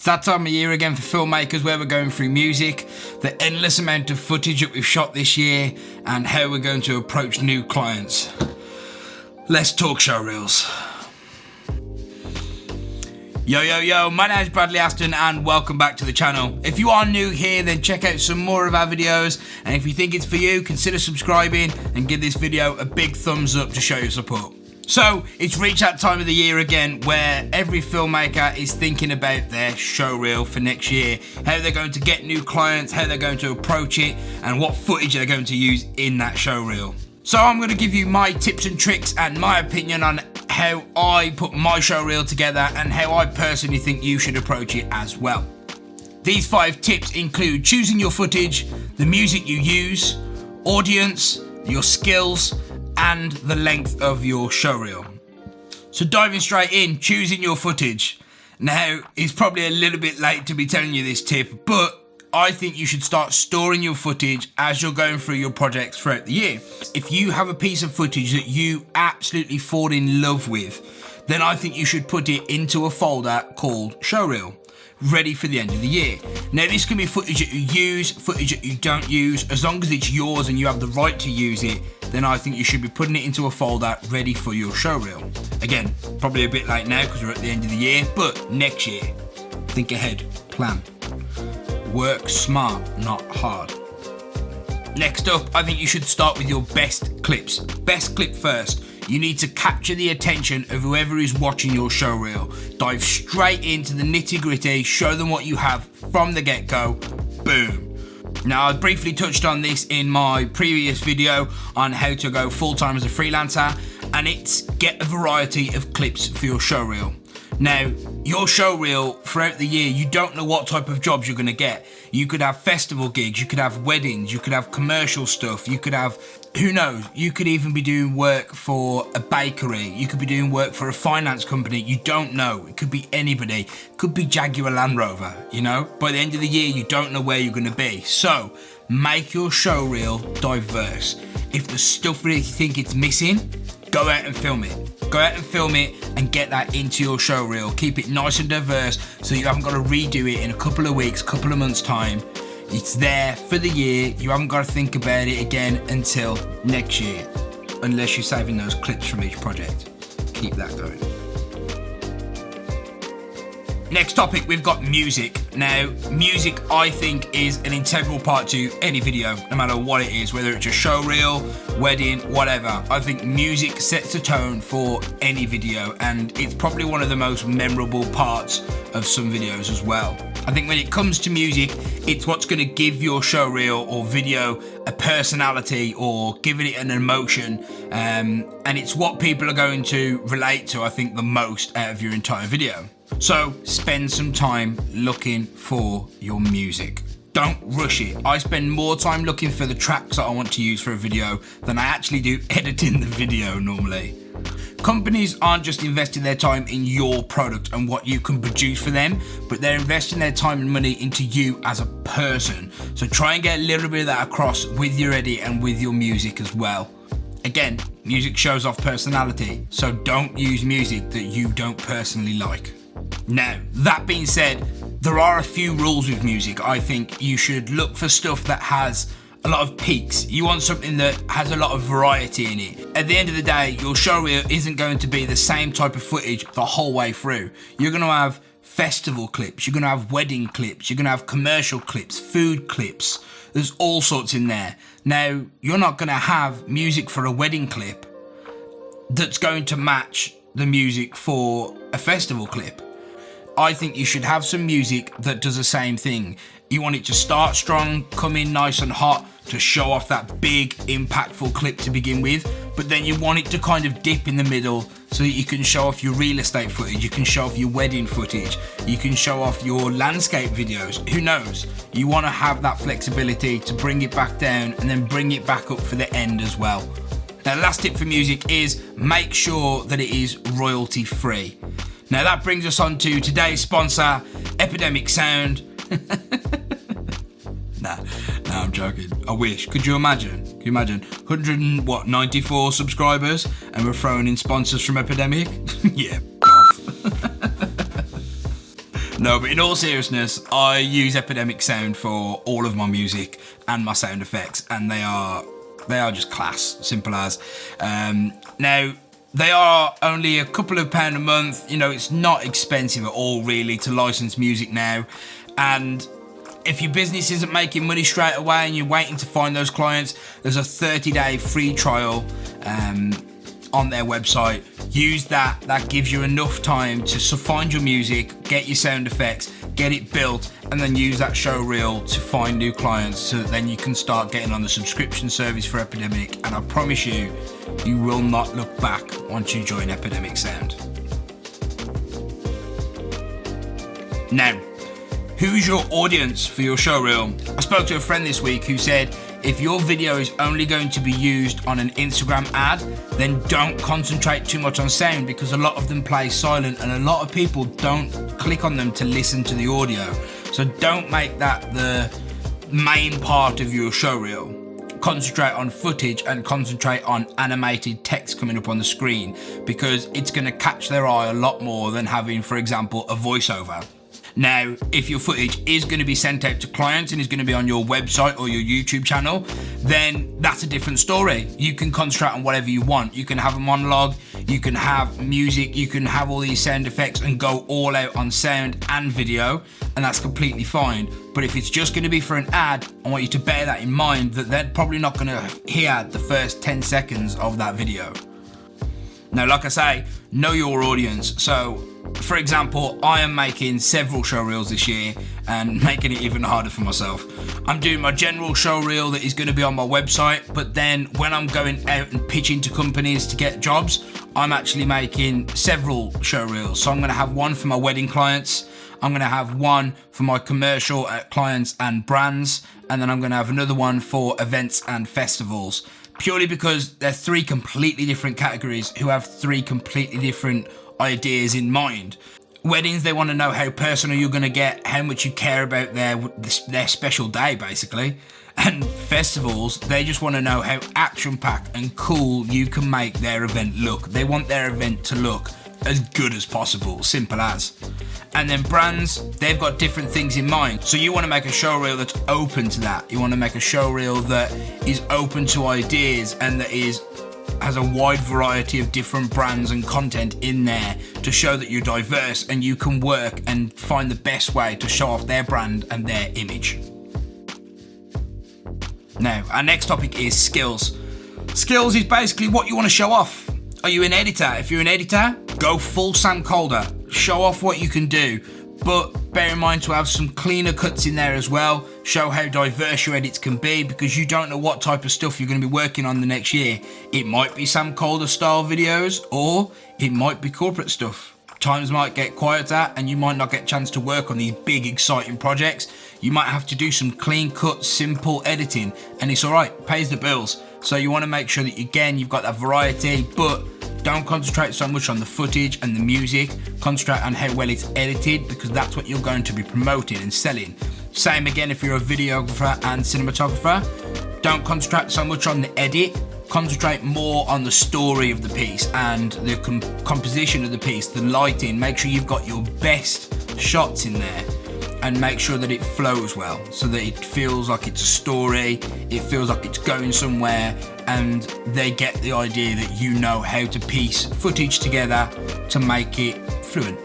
that time of year again for filmmakers where we're going through music, the endless amount of footage that we've shot this year, and how we're going to approach new clients. Let's talk showreels. Yo, my name is Bradley Aston and welcome back to the channel. If you are new here, then check out some more of our videos, and if you think it's for you, consider subscribing and give this video a big thumbs up to show your support. So, it's reached that time of the year again where every filmmaker is thinking about their showreel for next year, how they're going to get new clients, how they're going to approach it, and what footage they're going to use in that showreel. So I'm going to give you my tips and tricks and my opinion on how I put my showreel together and how I personally think you should approach it as well. These 5 tips include choosing your footage, the music you use, audience, your skills, and the length of your showreel. So diving straight in, choosing your footage. Now, it's probably a little bit late to be telling you this tip, but I think you should start storing your footage as you're going through your projects throughout the year. If you have a piece of footage that you absolutely fall in love with, then I think you should put it into a folder called showreel, ready for the end of the year. Now, this can be footage that you use, footage that you don't use. As long as it's yours and you have the right to use it, then I think you should be putting it into a folder ready for your showreel. Again, probably a bit late now because we're at the end of the year, but next year, think ahead, plan. Work smart, not hard. Next up, I think you should start with your best clips. Best clip first. You need to capture the attention of whoever is watching your showreel. Dive straight into the nitty-gritty, show them what you have from the get-go. Boom. Now, I briefly touched on this in my previous video on how to go full-time as a freelancer, and it's get a variety of clips for your showreel. Now, your showreel throughout the year, you don't know what type of jobs you're going to get. You could have festival gigs, you could have weddings, you could have commercial stuff, you could have, who knows, you could even be doing work for a bakery, you could be doing work for a finance company, you don't know. It could be anybody, it could be Jaguar Land Rover, you know? By the end of the year, you don't know where you're going to be. So, make your showreel diverse. If there's stuff that you think it's missing, go out and film it. Go out and film it and get that into your showreel. Keep it nice and diverse so you haven't got to redo it in a couple of weeks, couple of months' time. It's there for the year. You haven't got to think about it again until next year, unless you're saving those clips from each project. Keep that going. Next topic, we've got music. Now, music, I think, is an integral part to any video, no matter what it is, whether it's a showreel, wedding, whatever. I think music sets the tone for any video, and it's probably one of the most memorable parts of some videos as well. I think when it comes to music, it's what's going to give your showreel or video a personality or giving it an emotion, and it's what people are going to relate to, I think, the most out of your entire video. So spend some time looking for your music. Don't rush it. I spend more time looking for the tracks that I want to use for a video than I actually do editing the video normally. Companies aren't just investing their time in your product and what you can produce for them, but they're investing their time and money into you as a person. So try and get a little bit of that across with your edit and with your music as well. Again, music shows off personality, so don't use music that you don't personally like. Now, that being said, there are a few rules with music. I think you should look for stuff that has a lot of peaks. You want something that has a lot of variety in it. At the end of the day, your showreel isn't going to be the same type of footage the whole way through. You're going to have festival clips, you're going to have wedding clips, you're going to have commercial clips, food clips. There's all sorts in there. Now, you're not going to have music for a wedding clip that's going to match the music for a festival clip. I think you should have some music that does the same thing. You want it to start strong, come in nice and hot to show off that big, impactful clip to begin with, but then you want it to kind of dip in the middle so that you can show off your real estate footage, you can show off your wedding footage, you can show off your landscape videos, who knows? You want to have that flexibility to bring it back down and then bring it back up for the end as well. Now, the last tip for music is make sure that it is royalty free. Now that brings us on to today's sponsor, Epidemic Sound. Nah, I'm joking. I wish. Could you imagine? 194 subscribers and we're throwing in sponsors from Epidemic? Yeah, off. No, but in all seriousness, I use Epidemic Sound for all of my music and my sound effects, and they are just class, simple as. Now, they are only a couple of pound a month. You know, it's not expensive at all, really, to license music now. And if your business isn't making money straight away and you're waiting to find those clients, there's a 30-day free trial on their website. Use that. That gives you enough time to find your music, get your sound effects, get it built, and then use that showreel to find new clients, so that then you can start getting on the subscription service for Epidemic. And I promise you, you will not look back once you join Epidemic Sound. Now, who's your audience for your showreel? I spoke to a friend this week who said, if your video is only going to be used on an Instagram ad, then don't concentrate too much on sound, because a lot of them play silent and a lot of people don't click on them to listen to the audio. So don't make that the main part of your showreel. Concentrate on footage and concentrate on animated text coming up on the screen, because it's going to catch their eye a lot more than having, for example, a voiceover. Now, if your footage is going to be sent out to clients and is going to be on your website or your YouTube channel, then that's a different story. You can concentrate on whatever you want. You can have a monologue, you can have music, you can have all these sound effects and go all out on sound and video, and that's completely fine. But if it's just going to be for an ad, I want you to bear that in mind, that they're probably not going to hear the first 10 seconds of that video. Now, like I say, know your audience. So, for example, I am making several showreels this year and making it even harder for myself. I'm doing my general showreel that is going to be on my website, but then when I'm going out and pitching to companies to get jobs, I'm actually making several showreels. So I'm going to have one for my wedding clients, I'm going to have one for my commercial clients and brands, and then I'm going to have another one for events and festivals. Purely because they're three completely different categories who have three completely different ideas in mind. Weddings, they want to know how personal you're going to get, how much you care about their special day, basically. And festivals, they just want to know how action-packed and cool you can make their event look. They want their event to look as good as possible, simple as. And then brands, they've got different things in mind. So you want to make a showreel that's open to that. You want to make a showreel that is open to ideas and that has a wide variety of different brands and content in there to show that you're diverse and you can work and find the best way to show off their brand and their image. Now, our next topic is skills. Skills is basically what you want to show off. Are you an editor? If you're an editor, go full Sam Calder. Show off what you can do, but bear in mind to have some cleaner cuts in there as well. Show how diverse your edits can be, because you don't know what type of stuff you're going to be working on the next year. It might be Sam Calder style videos, or it might be corporate stuff. Times might get quieter and you might not get a chance to work on these big exciting projects. You might have to do some clean cut, simple editing, and it's alright, pays the bills. So you want to make sure that again you've got that variety, but don't concentrate so much on the footage and the music. Concentrate on how well it's edited, because that's what you're going to be promoting and selling. Same again if you're a videographer and cinematographer. Don't concentrate so much on the edit. Concentrate more on the story of the piece and the composition of the piece, the lighting. Make sure you've got your best shots in there, and make sure that it flows well, so that it feels like it's a story, it feels like it's going somewhere, and they get the idea that you know how to piece footage together to make it fluent.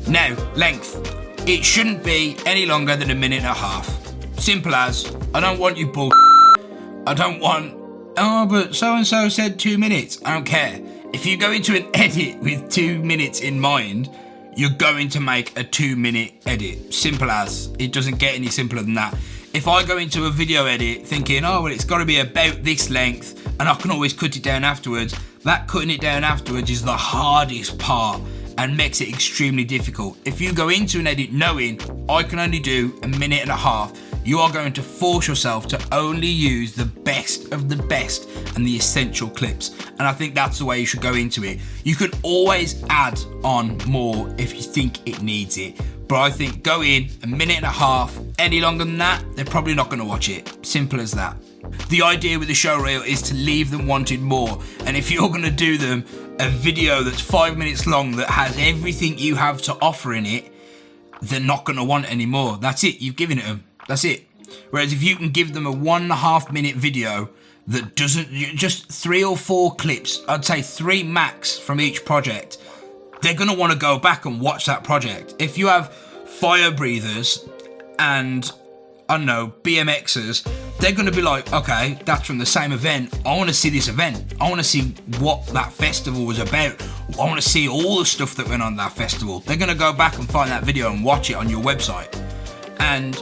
Now, length. It shouldn't be any longer than a minute and a half. Simple as, I don't want you bull. I don't want, oh, but so-and-so said 2 minutes. I don't care. If you go into an edit with 2 minutes in mind, you're going to make a 2-minute edit. Simple as. It doesn't get any simpler than that. If I go into a video edit thinking, oh, well, it's got to be about this length and I can always cut it down afterwards, that cutting it down afterwards is the hardest part and makes it extremely difficult. If you go into an edit knowing I can only do a minute and a half, you are going to force yourself to only use the best of the best and the essential clips. And I think that's the way you should go into it. You can always add on more if you think it needs it. But I think go in a minute and a half. Any longer than that, they're probably not going to watch it. Simple as that. The idea with the showreel is to leave them wanting more. And if you're going to do them a video that's 5 minutes long that has everything you have to offer in it, they're not going to want anymore. That's it. You've given it them. That's it. Whereas if you can give them a 1.5 minute video that doesn't, just 3 or 4 clips, I'd say 3 max from each project, they're going to want to go back and watch that project. If you have fire breathers and, I don't know, BMXers, they're going to be like, okay, that's from the same event. I want to see this event. I want to see what that festival was about. I want to see all the stuff that went on that festival. They're going to go back and find that video and watch it on your website. And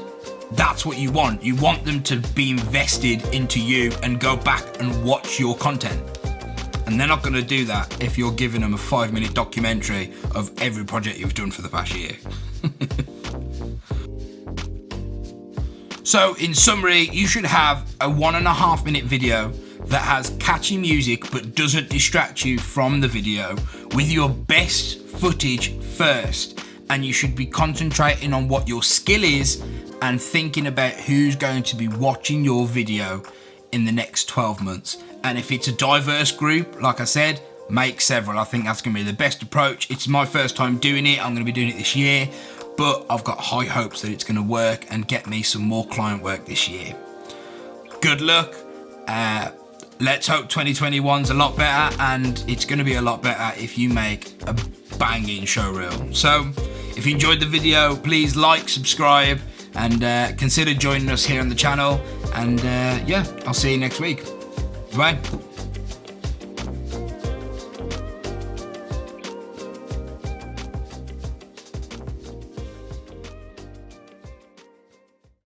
that's what you want. You want them to be invested into you and go back and watch your content. And they're not going to do that if you're giving them a 5-minute documentary of every project you've done for the past year. So in summary, you should have a 1.5 minute video that has catchy music but doesn't distract you from the video, with your best footage first. And you should be concentrating on what your skill is and thinking about who's going to be watching your video in the next 12 months. And if it's a diverse group, like I said, make several. I think that's going to be the best approach. It's my first time doing it. I'm going to be doing it this year, but I've got high hopes that it's going to work and get me some more client work this year. Good luck. Let's hope 2021's a lot better, and it's going to be a lot better if you make a banging showreel. So if you enjoyed the video, please like, subscribe, and consider joining us here on the channel. And yeah, I'll see you next week. Bye.